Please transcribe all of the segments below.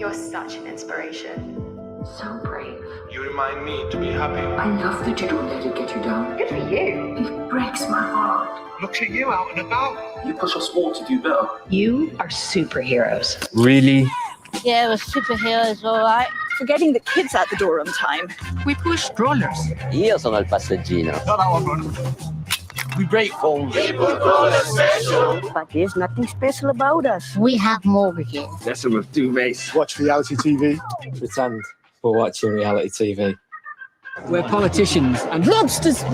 You're such an inspiration. So brave. You remind me to be happy. I love that you don't let it get you down. Good for you. It breaks my heart. Look at you out and about. You push us all to do better. You are superheroes. Really? Yeah, we're superheroes, all right. For getting the kids out the door on time. We push strollers. Io sono il passeggino. Not that one, brother. We break phones. But there's nothing special about us. We have mortgages. Listen with duvets. Watch reality TV. Pretend we're watching reality TV. We're politicians and lobsters.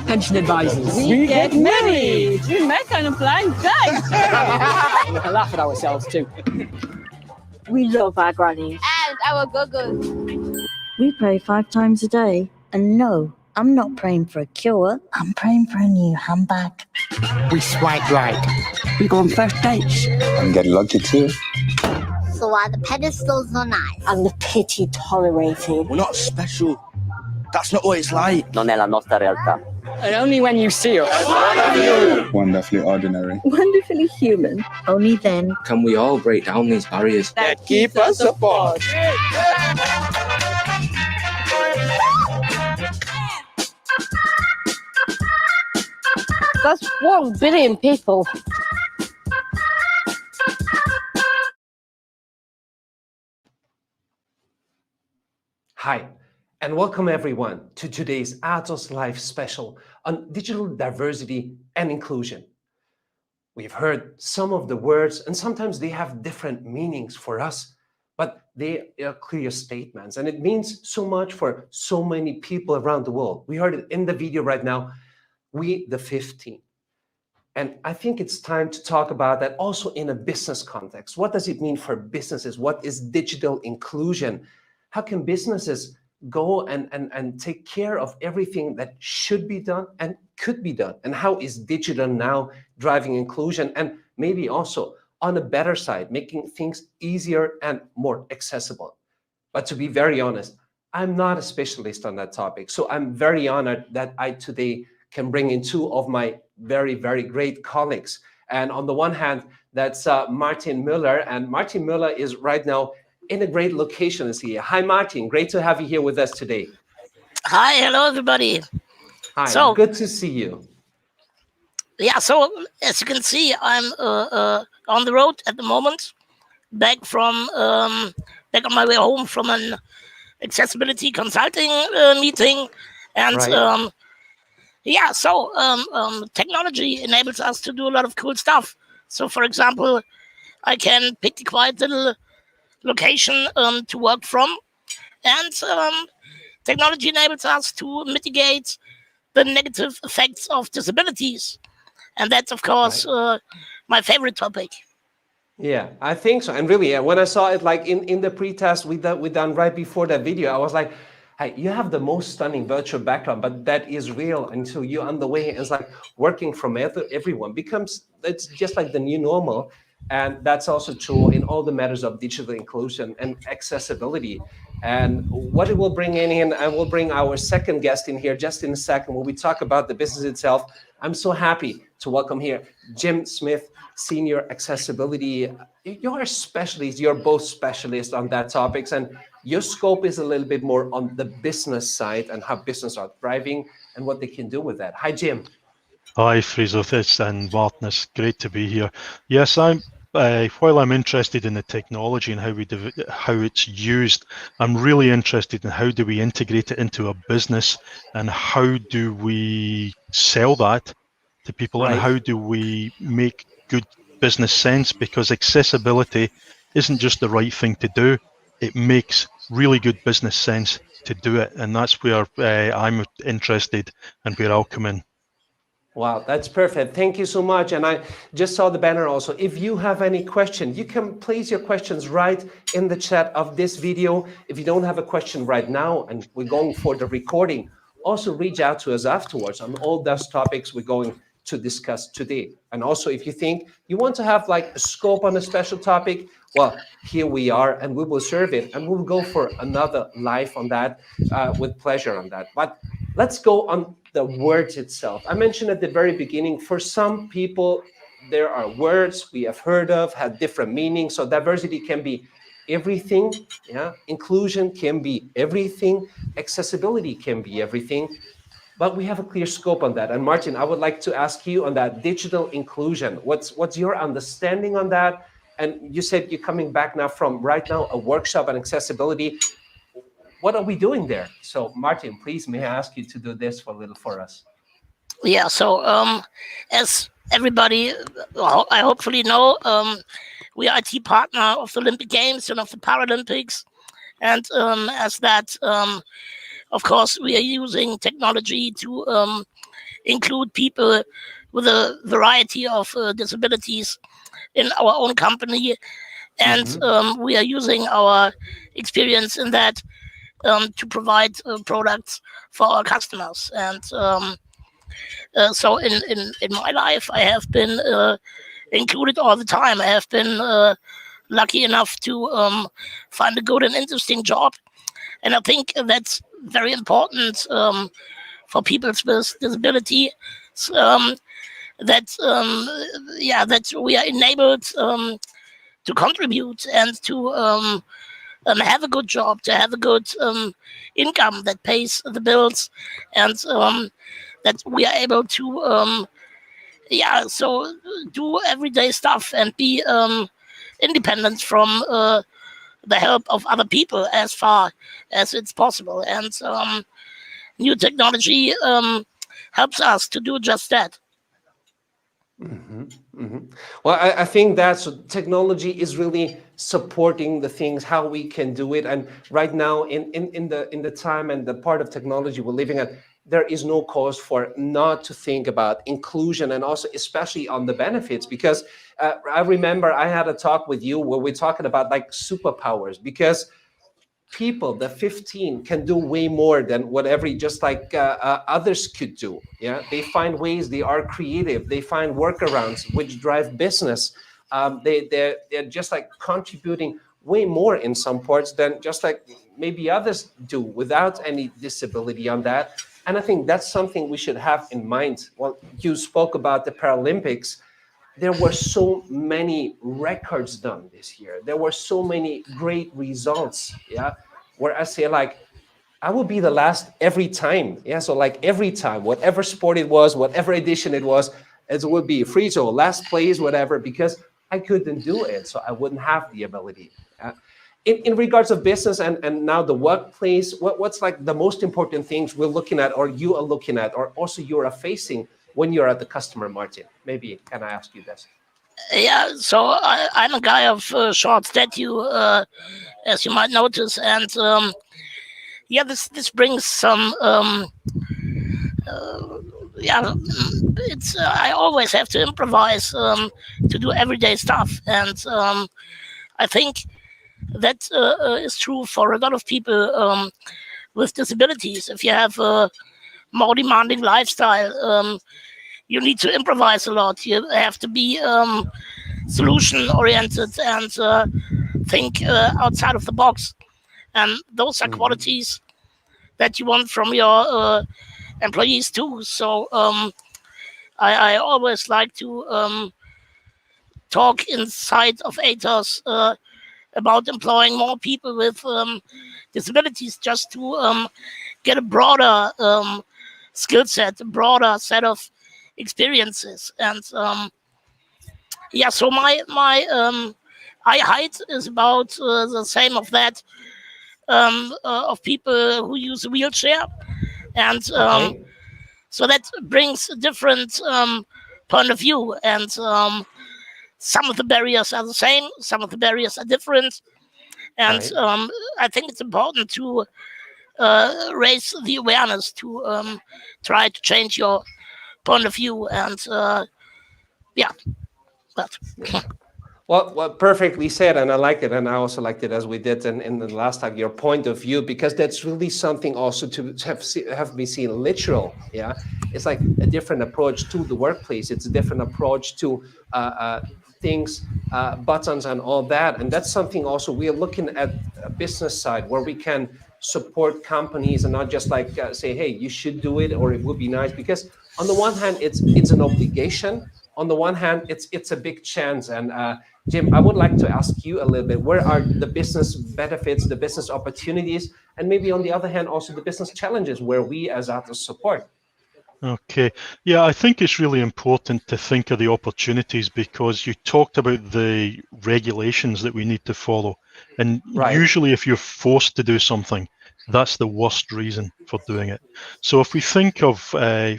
Pension advisors. We get married. We met on a blind date. We can laugh at ourselves too. We love our grannies. And our go-go's. We pray 5 times a day. And no, I'm not praying for a cure. I'm praying for a new handbag. We swipe right. We go on first dates. And get lucky too. So are the pedestals are nice? And the pity tolerated. We're not special. That's not what it's like. Non è la nostra realtà. And only when you see us. Wonderfully ordinary. Wonderfully human. Only then Can we all break down these barriers That keep us apart. That's 1 billion people. Hi, and welcome everyone to today's Atos Live special on digital diversity and inclusion. We've heard some of the words, and sometimes they have different meanings for us, but they are clear statements, and it means so much for so many people around the world. We heard it in the video right now, we the 15. And I think it's time to talk about that also in a business context. What does it mean for businesses? What is digital inclusion? How can businesses go and take care of everything that should be done and could be done? And how is digital now driving inclusion? And maybe also on a better side, making things easier and more accessible. But to be very honest, I'm not a specialist on that topic. So I'm very honored that I today can bring in 2 of my very, very great colleagues. And on the one hand, that's Martin Müller. And Martin Müller is right now in a great location is here. Hi, Martin. Great to have you here with us today. Hi, hello, everybody. Hi, So- good to see you. Yeah, so as you can see, I'm on the road at the moment, back on my way home from an accessibility consulting meeting, and Right. technology enables us to do a lot of cool stuff. So, for example, I can pick the quiet little location to work from, and technology enables us to mitigate the negative effects of disabilities, and that's of course my favorite topic. Yeah, I think so. And really, when I saw it like in the pre-test we done right before that video, I was like, hey, you have the most stunning virtual background, but that is real until you're on the way. It's like working from everyone it's just like the new normal. And that's also true in all the matters of digital inclusion and accessibility. And what it will bring in, and we'll bring our second guest in here just in a second when we talk about the business itself. I'm so happy to welcome here Jim Smith, Senior Accessibility. You're a specialist, you're both specialists on that topics, and your scope is a little bit more on the business side and how business are thriving and what they can do with that. Hi, Jim. Hi, Friso and Martin. It's great to be here. Yes, while I'm interested in the technology and how it's used, I'm really interested in how do we integrate it into a business and how do we sell that to people, Right. and how do we make good business sense, because accessibility isn't just the right thing to do, it makes really good business sense to do it, and that's where I'm interested and where I'll come in. Wow, that's perfect. Thank you so much. And I just saw the banner also. If you have any questions, you can place your questions right in the chat of this video. If you don't have a question right now and we're going for the recording, also reach out to us afterwards on all those topics we're going to discuss today. And also, if you think you want to have like a scope on a special topic, well, here we are and we will serve it. And we'll go for another live on that with pleasure on that. But let's go on the words itself. I mentioned at the very beginning, for some people, there are words we have heard of, have different meanings. So diversity can be everything. Yeah, inclusion can be everything. Accessibility can be everything. But we have a clear scope on that. And Martin, I would like to ask you on that digital inclusion. What's your understanding on that? And you said you're coming back now from right now a workshop on accessibility. What are we doing there? So Martin, please, may I ask you to do this for a little for us? Yeah. So as everybody, I hopefully know, we are IT partner of the Olympic Games and of the Paralympics, and as that, of course, we are using technology to include people with a variety of disabilities in our own company, and we are using our experience in that to provide products for our customers. And so in my life, I have been included all the time. I have been lucky enough to find a good and interesting job. And I think that's very important for people with disability, that we are enabled to contribute and to have a good job, to have a good income that pays the bills, and that we are able to so do everyday stuff and be independent from the help of other people as far as it's possible. And new technology helps us to do just that. Well, I think that technology is really supporting the things, how we can do it. And right now in the time and the part of technology we're living at, there is no cause for not to think about inclusion, and also especially on the benefits, because I remember I had a talk with you where we're talking about like superpowers, because people, the 15, can do way more than whatever just like others could do. Yeah, they find ways, they are creative, they find workarounds which drive business. They're just like contributing way more in some parts than just like maybe others do without any disability on that. And I think that's something we should have in mind. Well, you spoke about the Paralympics. There were so many records done this year. There were so many great results, yeah, where I say like, I will be the last every time. Yeah, so like every time, whatever sport it was, whatever edition it was, it would be free, so last place, whatever, because I couldn't do it, so I wouldn't have the ability. In regards of business and now the workplace, what's like the most important things we're looking at, or you are looking at, or also you are facing when you're at the customer, Martin? Maybe can I ask you this? Yeah, so I'm a guy of short stature, as you might notice, and this brings some it's I always have to improvise to do everyday stuff, and I think that is true for a lot of people with disabilities. If you have a more demanding lifestyle, you need to improvise a lot. You have to be solution oriented and think outside of the box, and those are qualities that you want from your employees too. So I always like to talk inside of Atos about employing more people with disabilities, just to get a broader skill set, a broader set of experiences. And so my eye height is about the same of that of people who use a wheelchair, and so that brings a different point of view. And some of the barriers are the same, some of the barriers are different, and I think it's important to raise the awareness, to try to change your point of view. And Well, perfectly said, and I like it, and I also liked it as we did in the last time, your point of view, because that's really something also to have be seen literal. Yeah, it's like a different approach to the workplace. It's a different approach to things, buttons, and all that, and that's something also we are looking at a business side where we can support companies and not just like say, hey, you should do it, or it would be nice, because on the one hand, it's an obligation. on the one hand, it's a big chance. And Jim, I would like to ask you a little bit, where are the business benefits, the business opportunities, and maybe on the other hand, also the business challenges where we as Atos support? Okay. Yeah, I think it's really important to think of the opportunities, because you talked about the regulations that we need to follow. And usually if you're forced to do something, that's the worst reason for doing it. So if we think of,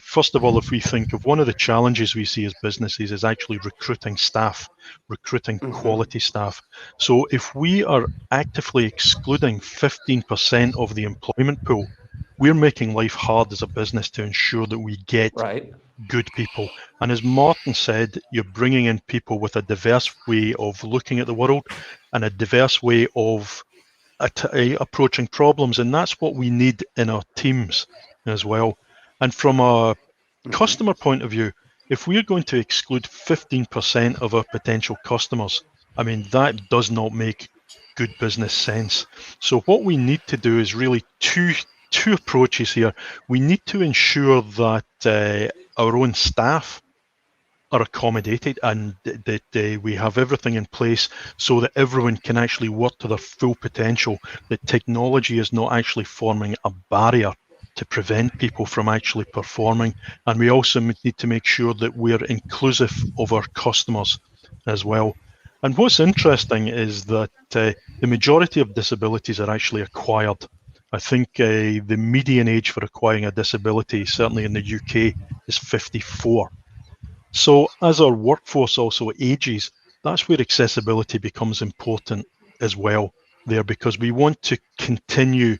first of all, if we think of one of the challenges we see as businesses is actually recruiting staff, recruiting quality staff. So if we are actively excluding 15% of the employment pool, we're making life hard as a business to ensure that we get good people. And as Martin said, you're bringing in people with a diverse way of looking at the world and a diverse way of approaching problems. And that's what we need in our teams as well. And from a customer point of view, if we're going to exclude 15% of our potential customers, I mean, that does not make good business sense. So what we need to do is really two approaches here. We need to ensure that our own staff are accommodated and that we have everything in place so that everyone can actually work to their full potential, that technology is not actually forming a barrier to prevent people from actually performing. And we also need to make sure that we're inclusive of our customers as well. And what's interesting is that the majority of disabilities are actually acquired. I think the median age for acquiring a disability, certainly in the UK, is 54. So as our workforce also ages, that's where accessibility becomes important as well there, because we want to continue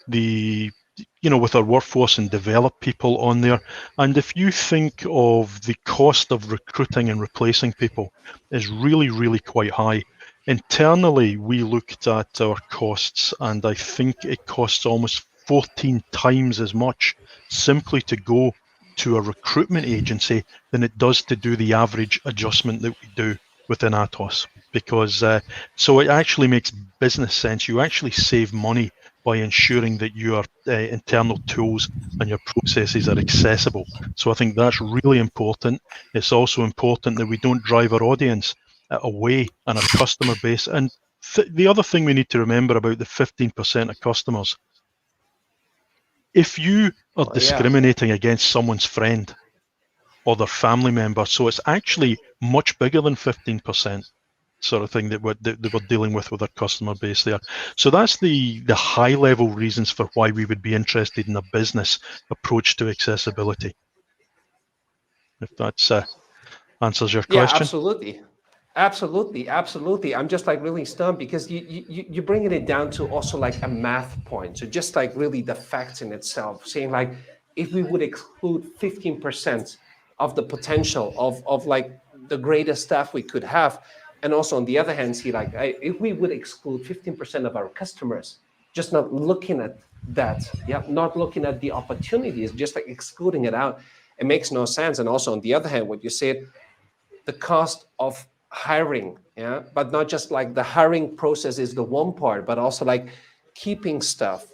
with our workforce and develop people on there. And if you think of the cost of recruiting and replacing people is really, really quite high. Internally, we looked at our costs, and I think it costs almost 14 times as much simply to go to a recruitment agency than it does to do the average adjustment that we do within Atos. Because so it actually makes business sense. You actually save money by ensuring that your internal tools and your processes are accessible. So I think that's really important. It's also important that we don't drive our audience away and our customer base. And the other thing we need to remember about the 15% of customers, if you are discriminating against someone's friend or their family member, so it's actually much bigger than 15%. Sort of thing that we're dealing with our customer base there. So that's the high level reasons for why we would be interested in a business approach to accessibility. If that answers your question. Absolutely. I'm just like really stunned because you're bringing it down to also like a math point. So just like really the facts in itself, saying like if we would exclude 15% of the potential of like the greatest staff we could have. And also on the other hand, see, like if we would exclude 15% of our customers, just not looking at that, not looking at the opportunities, just like excluding it out, it makes no sense. And also on the other hand, what you said, the cost of hiring, but not just like the hiring process is the one part, but also like keeping stuff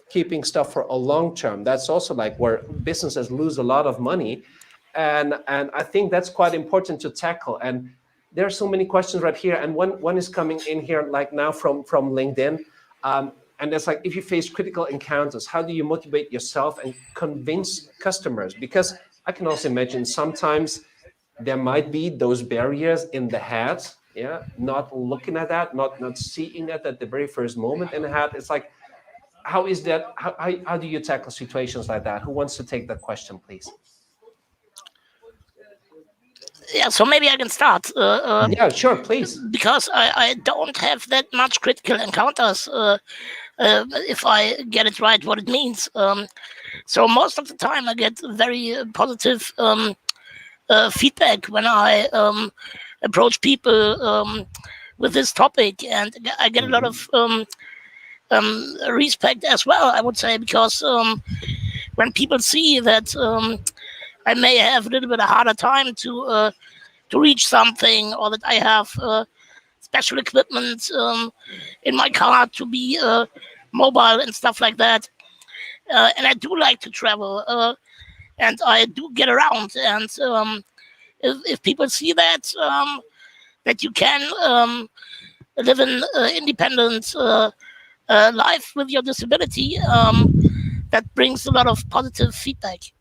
for a long term. That's also like where businesses lose a lot of money. And I think that's quite important to tackle. And there are so many questions right here, and one is coming in here like now from LinkedIn, and it's like, if you face critical encounters, how do you motivate yourself and convince customers? Because I can also imagine sometimes there might be those barriers in the head, not looking at that, not seeing it at the very first moment in the head. It's like, how is that? How do you tackle situations like that? Who wants to take that question, please? Yeah, so maybe I can start. Yeah, sure, please. Because I don't have that much critical encounters, if I get it right, what it means. So most of the time I get very positive feedback when I approach people with this topic, and I get a lot of respect as well, I would say, because when people see that I may have a little bit of harder time to reach something, or that I have special equipment in my car to be mobile and stuff like that. And I do like to travel, and I do get around. And if people see that that you can live an independent life with your disability, that brings a lot of positive feedback.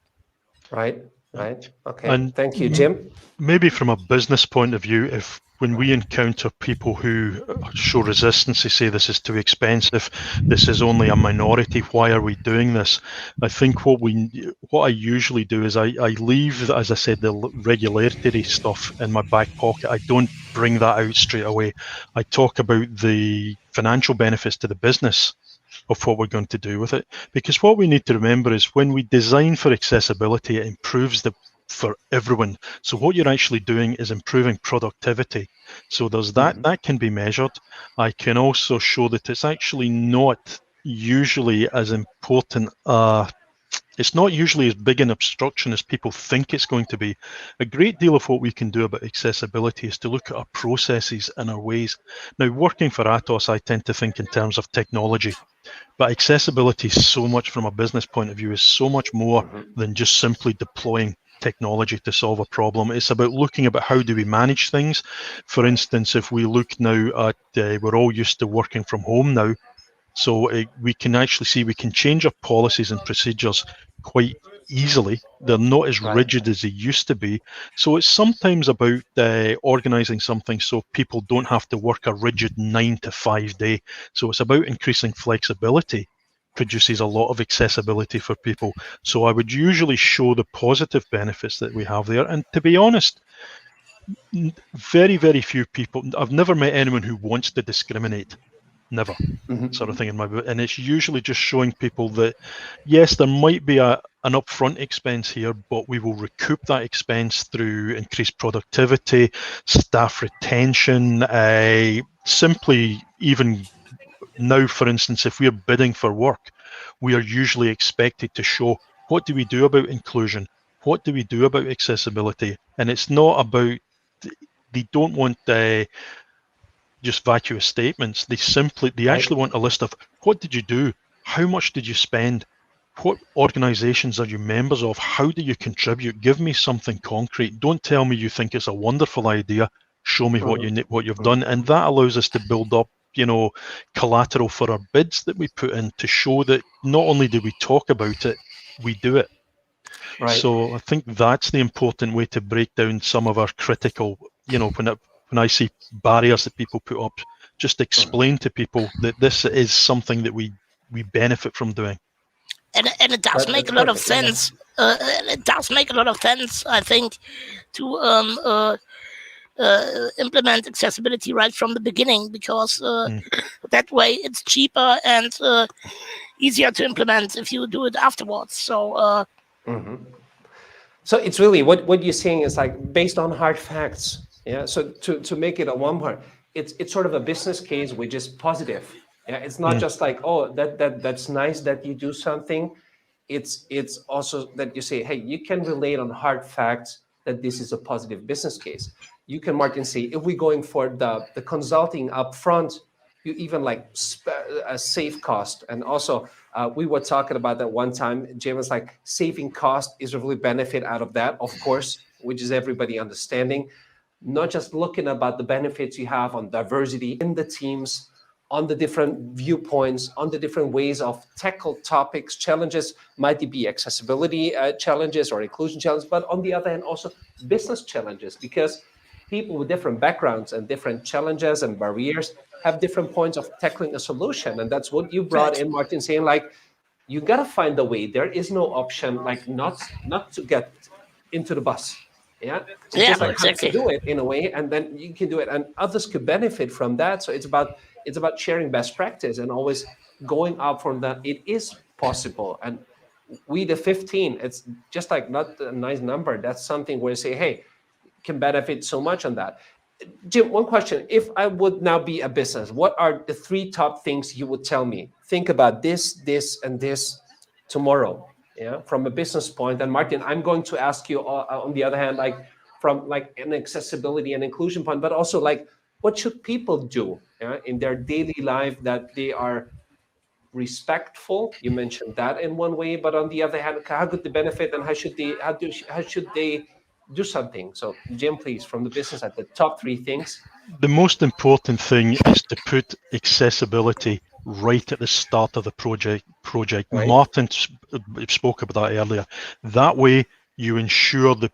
Right. Okay. And thank you, Jim. Maybe from a business point of view, if when we encounter people who show resistance, they say this is too expensive, this is only a minority, why are we doing this? I think what I usually do is I leave, as I said, the regulatory stuff in my back pocket. I don't bring that out straight away. I talk about the financial benefits to the business of what we're going to do with it. Because what we need to remember is when we design for accessibility, it improves for everyone. So what you're actually doing is improving productivity. So there's that can be measured. I can also show that it's actually not usually as important. It's not usually as big an obstruction as people think it's going to be. A great deal of what we can do about accessibility is to look at our processes and our ways. Now, working for Atos, I tend to think in terms of technology. But accessibility is so much, from a business point of view, is so much more than just simply deploying technology to solve a problem. It's about looking about how do we manage things. For instance, if we look now at, we're all used to working from home now, so we can actually see we can change our policies and procedures quite easily. They're not as rigid as they used to be. So it's sometimes about organising something so people don't have to work a rigid 9 to 5 day. So it's about increasing flexibility, produces a lot of accessibility for people. So I would usually show the positive benefits that we have there. And to be honest, very, very few people, I've never met anyone who wants to discriminate. Never, sort of thing in my book. And it's usually just showing people that, yes, there might be an upfront expense here, but we will recoup that expense through increased productivity, staff retention, simply even now, for instance, if we're bidding for work, we are usually expected to show what do we do about inclusion, what do we do about accessibility. And it's not about, they don't want just vacuous statements. They actually want a list of what did you do, how much did you spend, what organizations are you members of, how do you contribute, give me something concrete. Don't tell me you think it's a wonderful idea, show me what you've done. And that allows us to build up collateral for our bids that we put in, to show that not only do we talk about it, we do it. So I think that's the important way to break down some of our critical, when I see barriers that people put up, just explain to people that this is something that we benefit from doing. And it does make a lot of sense. It does make a lot of sense, I think, to implement accessibility right from the beginning, because that way it's cheaper and easier to implement if you do it afterwards. So. So it's really what you're saying is like based on hard facts. Yeah. So to make it a one part, it's sort of a business case which is positive. Yeah. It's not just like, oh, that's nice that you do something. It's also that you say, hey, you can relate on hard facts that this is a positive business case. You can, Martin, say if we're going for the consulting up front, you even like a save cost. And also we were talking about that one time. Jim was like, saving cost is a really benefit out of that, of course, which is everybody understanding. Not just looking about the benefits you have on diversity in the teams, on the different viewpoints, on the different ways of tackle topics, challenges, might it be accessibility challenges or inclusion challenges, but on the other hand, also business challenges, because people with different backgrounds and different challenges and barriers have different points of tackling a solution. And that's what you brought in, Martin, saying like, you got to find a way. There is no option like not to get into the bus. Yeah, it's just like exactly. How to do it in a way, and then you can do it, and others could benefit from that. So it's about sharing best practice and always going up from that. It is possible, and we the 15. It's just like not a nice number. That's something where you say, hey, can benefit so much on that. Jim, one question: if I would now be a business, what are the 3 top things you would tell me? Think about this, and this tomorrow. Yeah, from a business point. And Martin, I'm going to ask you on the other hand, like from like an accessibility and inclusion point, but also like what should people do in their daily life that they are respectful? You mentioned that in one way, but on the other hand, how could they benefit, and how should they do something. So Jim, please, from the business side, the top 3 things. The most important thing is to put accessibility right at the start of the project. Right. Martin spoke about that earlier. That way you ensure that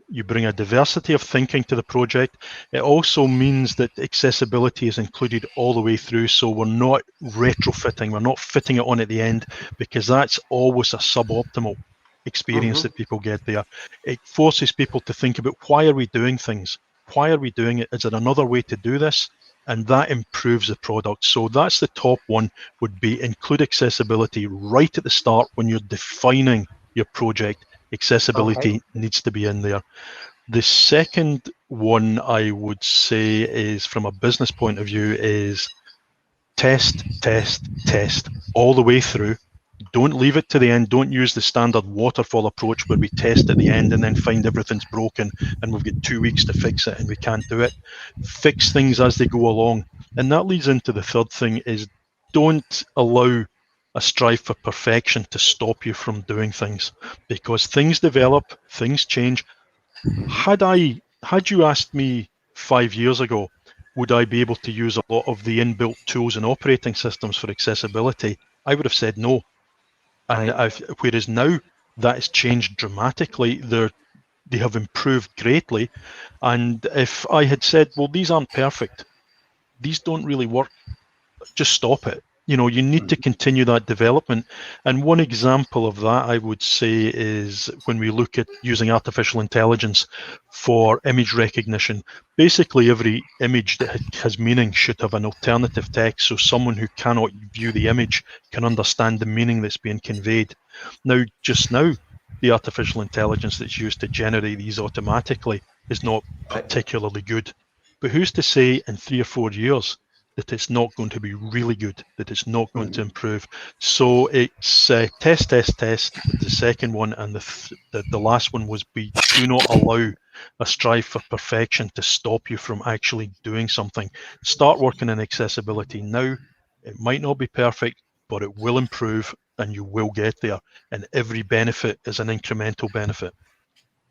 you bring a diversity of thinking to the project. It also means that accessibility is included all the way through, so we're not retrofitting, we're not fitting it on at the end, because that's always a suboptimal experience that people get there. It forces people to think about, why are we doing things? Why are we doing it? Is there another way to do this? And that improves the product. So that's the top one, would be include accessibility right at the start when you're defining your project. Accessibility needs to be in there. The second one I would say is, from a business point of view, is test, test, test all the way through. Don't leave it to the end. Don't use the standard waterfall approach where we test at the end and then find everything's broken and we've got 2 weeks to fix it and we can't do it. Fix things as they go along. And that leads into the third thing, is don't allow a strive for perfection to stop you from doing things, because things develop, things change. Had you asked me 5 years ago, would I be able to use a lot of the inbuilt tools and operating systems for accessibility, I would have said no. And whereas now that has changed dramatically, they have improved greatly. And if I had said, well, these aren't perfect, these don't really work, just stop it. You need to continue that development. And one example of that, I would say, is when we look at using artificial intelligence for image recognition. Basically, every image that has meaning should have an alternative text, so someone who cannot view the image can understand the meaning that's being conveyed. Now, the artificial intelligence that's used to generate these automatically is not particularly good. But who's to say in 3 or 4 years that it's not going to be really good, that it's not going to improve? So it's test, test, test, the second one, and the last one was do not allow a strive for perfection to stop you from actually doing something. Start working on accessibility now. It might not be perfect, but it will improve and you will get there. And every benefit is an incremental benefit.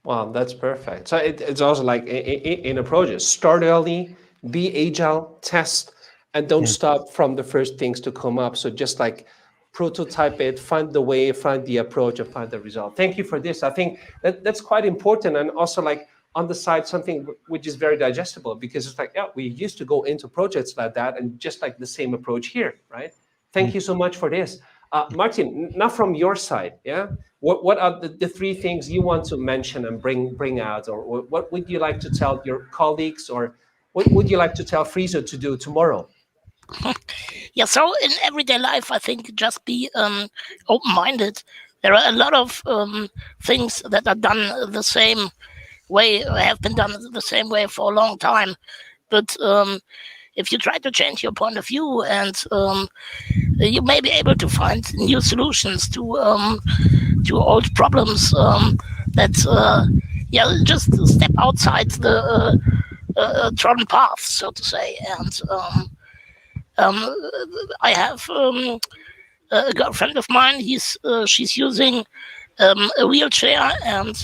Wow, that's perfect. So it's also like in a project, start early, be agile, test, and don't stop from the first things to come up. So just like prototype it, find the way, find the approach, and find the result. Thank you for this. I think that's quite important. And also, like, on the side, something which is very digestible, because it's like, yeah, we used to go into projects like that, and just like the same approach here, right? Thank you so much for this. Martin, now from your side, yeah, what are the 3 things you want to mention and bring out, or what would you like to tell your colleagues, or what would you like to tell Friso to do tomorrow? Yeah, so in everyday life, I think just be open-minded. There are a lot of things that are done the same way, or have been done the same way for a long time. But if you try to change your point of view, and you may be able to find new solutions to old problems that just step outside the trodden path, so to say. And I have a girlfriend of mine. She's using a wheelchair, and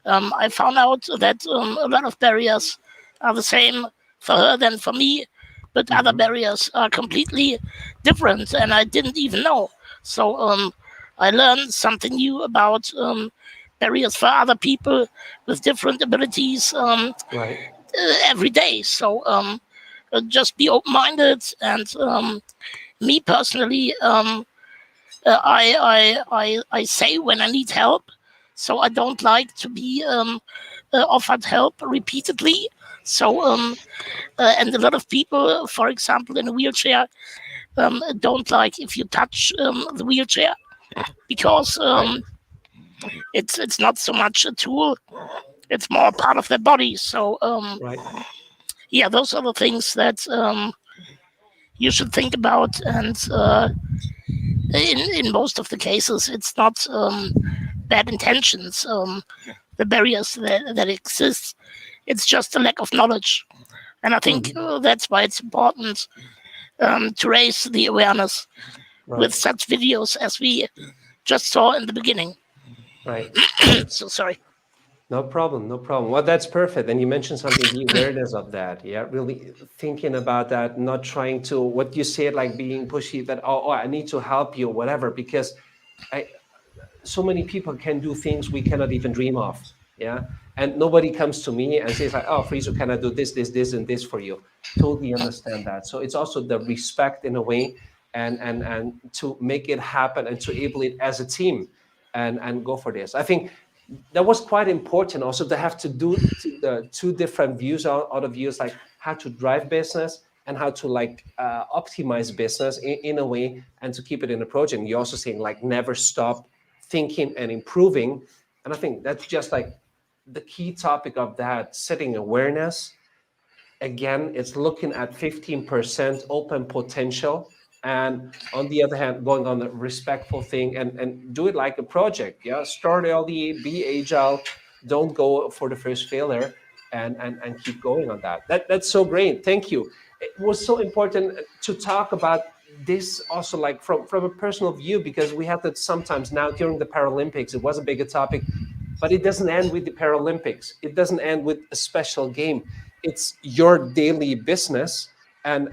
I found out that a lot of barriers are the same for her than for me, but other barriers are completely different, and I didn't even know. So I learned something new about barriers for other people with different abilities every day. So just be open-minded, and me personally, I say when I need help, so I don't like to be offered help repeatedly. So and a lot of people, for example, in a wheelchair, don't like if you touch the wheelchair, because it's not so much a tool, it's more a part of their body. So yeah, those are the things that you should think about. And in most of the cases, it's not bad intentions, the barriers that exist. It's just a lack of knowledge. And I think that's why it's important to raise the awareness with such videos as we just saw in the beginning. Right. So sorry. No problem, no problem. Well, that's perfect. And you mentioned something, the awareness of that. Yeah, really thinking about that, not trying to, what you said, like being pushy, that, oh, I need to help you, whatever, because so many people can do things we cannot even dream of. Yeah. And nobody comes to me and says like, oh, Friso, can I do this, and this for you? Totally understand that. So it's also the respect in a way, and to make it happen and to able it as a team, and go for this. I think that was quite important also to have to do the two different views out of views, like how to drive business and how to optimize business in a way, and to keep it in a project. And you're also saying like never stop thinking and improving. And I think that's just like the key topic of that, setting awareness. Again, it's looking at 15% open potential, and on the other hand, going on the respectful thing, and do it like a project. Yeah, start early, be agile, don't go for the first failure, and keep going on that. That's so great. Thank you. It was so important to talk about this also, like from a personal view, because we have that sometimes now during the Paralympics. It was a bigger topic, but it doesn't end with the Paralympics. It doesn't end with a special game. It's your daily business, and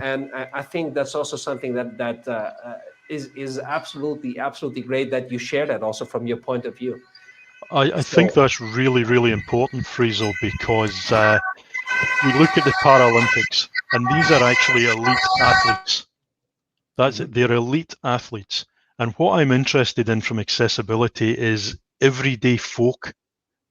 I think that's also something that is absolutely great that you share that also from your point of view. I think that's really, really important, Friso, because we look at the Paralympics, and these are actually elite athletes. They're elite athletes. And what I'm interested in from accessibility is everyday folk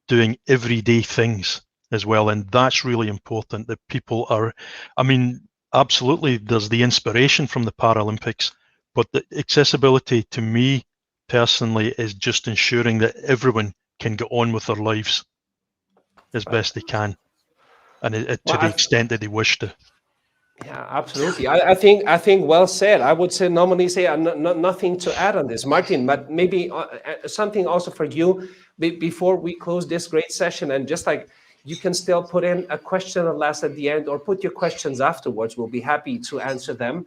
doing everyday things as well. And that's really important, that people are, I mean, absolutely, there's the inspiration from the Paralympics, but the accessibility to me personally is just ensuring that everyone can get on with their lives as best they can, and to the extent that they wish to. Yeah, absolutely. I think well said. I would say normally say nothing to add on this, Martin, but maybe something also for you before we close this great session, and just like you can still put in a question at last at the end, or put your questions afterwards. We'll be happy to answer them.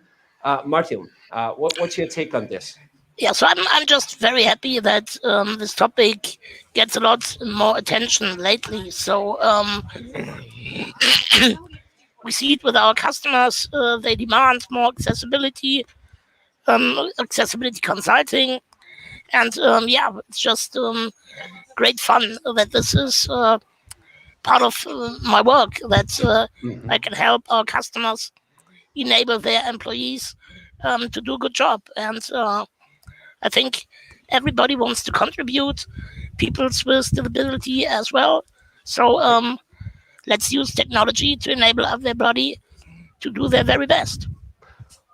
Martin, what's your take on this? Yeah, so I'm just very happy that this topic gets a lot more attention lately. So we see it with our customers. They demand more accessibility, accessibility consulting, and yeah, it's just great fun that this is part of my work, that I can help our customers enable their employees to do a good job. And I think everybody wants to contribute, people with disability as well. So let's use technology to enable everybody to do their very best.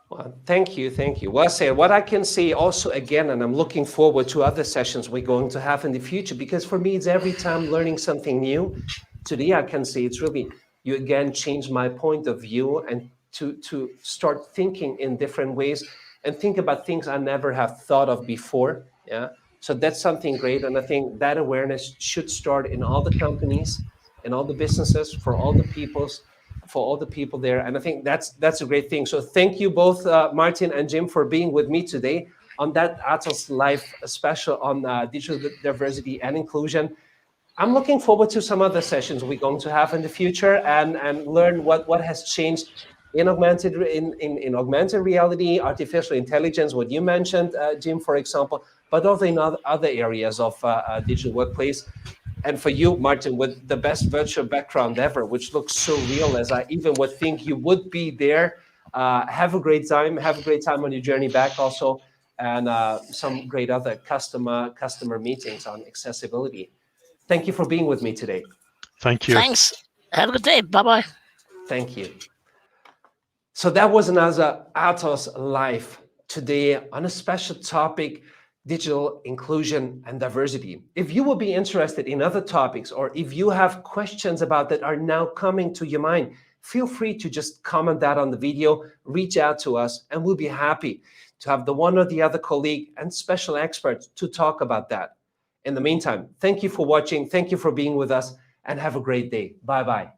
Well, thank you. Well said. What I can say also again, and I'm looking forward to other sessions we're going to have in the future, because for me, it's every time learning something new. Today, I can say it's really, you again changed my point of view, and to start thinking in different ways and think about things I never have thought of before. Yeah. So that's something great. And I think that awareness should start in all the companies, in all the businesses, for all the people there. And I think that's a great thing. So thank you both, Martin and Jim, for being with me today on that Atos Live special on digital diversity and inclusion. I'm looking forward to some other sessions we're going to have in the future, and learn what has changed in augmented reality, artificial intelligence, what you mentioned, Jim, for example, but also in other areas of digital workplace. And for you, Martin, with the best virtual background ever, which looks so real as I even would think you would be there. Have a great time. Have a great time on your journey back also, and some great other customer meetings on accessibility. Thank you for being with me today. Thank you. Thanks. Have a good day. Bye-bye. Thank you. So that was another Atos Live today on a special topic, digital inclusion and diversity. If you will be interested in other topics, or if you have questions about that are now coming to your mind, feel free to just comment that on the video, reach out to us, and we'll be happy to have the one or the other colleague and special experts to talk about that. In the meantime, thank you for watching, thank you for being with us, and have a great day. Bye-bye.